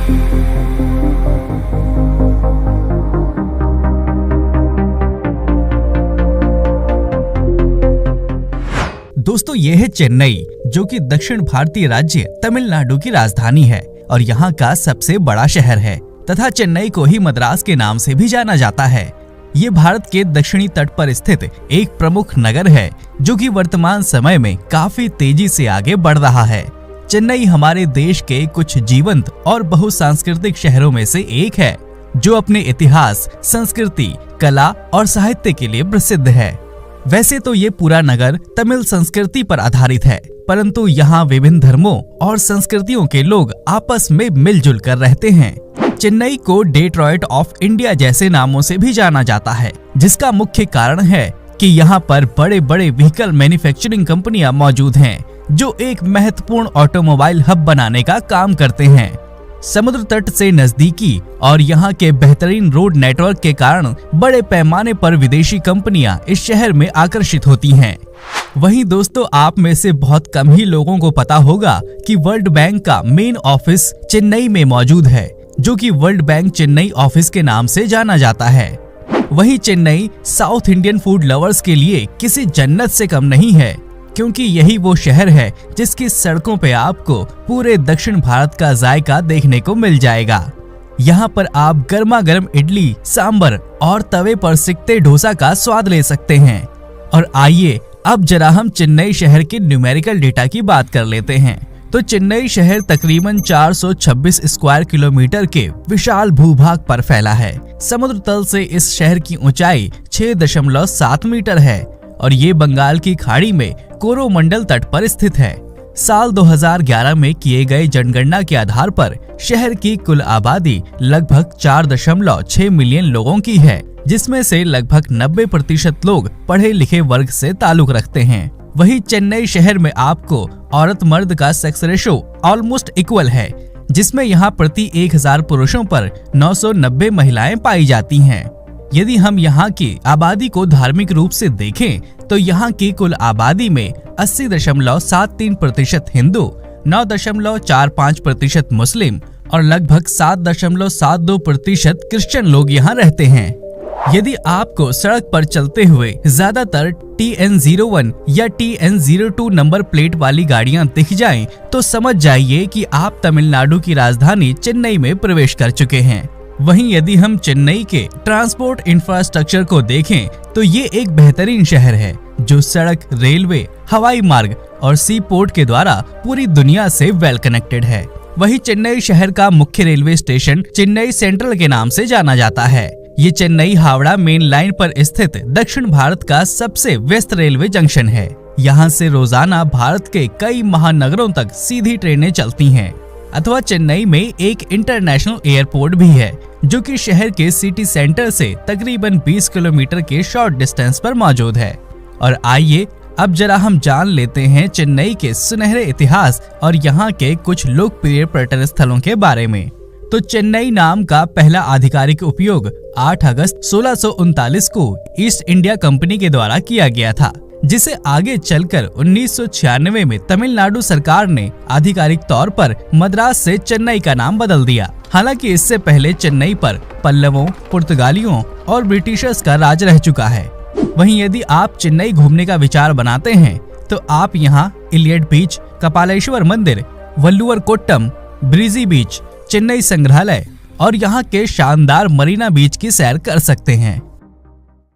दोस्तों ये है चेन्नई, जो कि दक्षिण भारतीय राज्य तमिलनाडु की राजधानी है और यहाँ का सबसे बड़ा शहर है तथा चेन्नई को ही मद्रास के नाम से भी जाना जाता है। ये भारत के दक्षिणी तट पर स्थित एक प्रमुख नगर है जो कि वर्तमान समय में काफी तेजी से आगे बढ़ रहा है। चेन्नई हमारे देश के कुछ जीवंत और बहुसांस्कृतिक शहरों में से एक है जो अपने इतिहास, संस्कृति, कला और साहित्य के लिए प्रसिद्ध है। वैसे तो ये पूरा नगर तमिल संस्कृति पर आधारित है, परंतु यहाँ विभिन्न धर्मों और संस्कृतियों के लोग आपस में मिलजुल कर रहते हैं। चेन्नई को डेट्रॉइट ऑफ इंडिया जैसे नामों से भी जाना जाता है, जिसका मुख्य कारण है कि यहाँ पर बड़े बड़े व्हीकल मैन्युफैक्चरिंग कंपनियां मौजूद हैं, जो एक महत्वपूर्ण ऑटोमोबाइल हब बनाने का काम करते हैं। समुद्र तट से नजदीकी और यहाँ के बेहतरीन रोड नेटवर्क के कारण बड़े पैमाने पर विदेशी कंपनियां इस शहर में आकर्षित होती हैं। वहीं दोस्तों, आप में से बहुत कम ही लोगों को पता होगा कि वर्ल्ड बैंक का मेन ऑफिस चेन्नई में मौजूद है, जो कि वर्ल्ड बैंक चेन्नई ऑफिस के नाम से जाना जाता है। वहीं Chennai south Indian food lovers के लिए किसी जन्नत से कम नहीं है, क्योंकि यही वो शहर है जिसकी सड़कों पे आपको पूरे दक्षिण भारत का जायका देखने को मिल जाएगा। यहाँ पर आप गर्मा गर्म इडली, सांबर और तवे पर सिकते डोसा का स्वाद ले सकते हैं। और आइए अब जरा हम चेन्नई शहर के न्यूमेरिकल डेटा की बात कर लेते हैं। तो चेन्नई शहर तकरीबन 426 स्क्वायर किलोमीटर के विशाल भूभाग पर फैला है। समुद्र तल से इस शहर की ऊंचाई 6.7 मीटर है और ये बंगाल की खाड़ी में कोरोमंडल तट पर स्थित है। साल 2011 में किए गए जनगणना के आधार पर शहर की कुल आबादी लगभग 4.6 मिलियन लोगों की है, जिसमें से लगभग 90% लोग पढ़े लिखे वर्ग से ताल्लुक रखते हैं। वहीं चेन्नई शहर में आपको औरत मर्द का सेक्स रेशो ऑलमोस्ट इक्वल है, जिसमें यहाँ प्रति 1000 पुरुषों पर 990 महिलाएं पाई जाती हैं। यदि हम यहाँ की आबादी को धार्मिक रूप से देखें तो यहाँ की कुल आबादी में 80.73% हिंदू, 9.45% मुस्लिम और लगभग 7.72% क्रिश्चियन लोग यहाँ रहते हैं। यदि आपको सड़क पर चलते हुए ज्यादातर TN01 या TN02 नंबर प्लेट वाली गाड़ियाँ दिख जाएं, तो समझ जाइए कि आप तमिलनाडु की राजधानी चेन्नई में प्रवेश कर चुके हैं। वहीं यदि हम चेन्नई के ट्रांसपोर्ट इंफ्रास्ट्रक्चर को देखें तो ये एक बेहतरीन शहर है जो सड़क, रेलवे, हवाई मार्ग और सी पोर्ट के द्वारा पूरी दुनिया से वेल कनेक्टेड है। वहीं चेन्नई शहर का मुख्य रेलवे स्टेशन चेन्नई सेंट्रल के नाम से जाना जाता है। ये चेन्नई हावड़ा मेन लाइन पर स्थित दक्षिण भारत का सबसे व्यस्त रेलवे जंक्शन है। यहाँ से रोजाना भारत के कई महानगरों तक सीधी ट्रेनें चलती हैं। अथवा चेन्नई में एक इंटरनेशनल एयरपोर्ट भी है, जो कि शहर के सिटी सेंटर से तकरीबन 20 किलोमीटर के शॉर्ट डिस्टेंस पर मौजूद है। और आइए अब जरा हम जान लेते हैं चेन्नई के सुनहरे इतिहास और यहाँ के कुछ लोकप्रिय पर्यटन स्थलों के बारे में। तो चेन्नई नाम का पहला आधिकारिक उपयोग 8 अगस्त 1639 को ईस्ट इंडिया कंपनी के द्वारा किया गया था, जिसे आगे चलकर 1996 में तमिलनाडु सरकार ने आधिकारिक तौर पर मद्रास से चेन्नई का नाम बदल दिया। हालांकि इससे पहले चेन्नई पर पल्लवों, पुर्तगालियों और ब्रिटिशर्स का राज रह चुका है। वहीं यदि आप चेन्नई घूमने का विचार बनाते हैं तो आप यहाँ इलियट बीच, कपालेश्वर मंदिर, वल्लुवर कोट्टम, ब्रीजी बीच, चेन्नई संग्रहालय और यहाँ के शानदार मरीना बीच की सैर कर सकते हैं।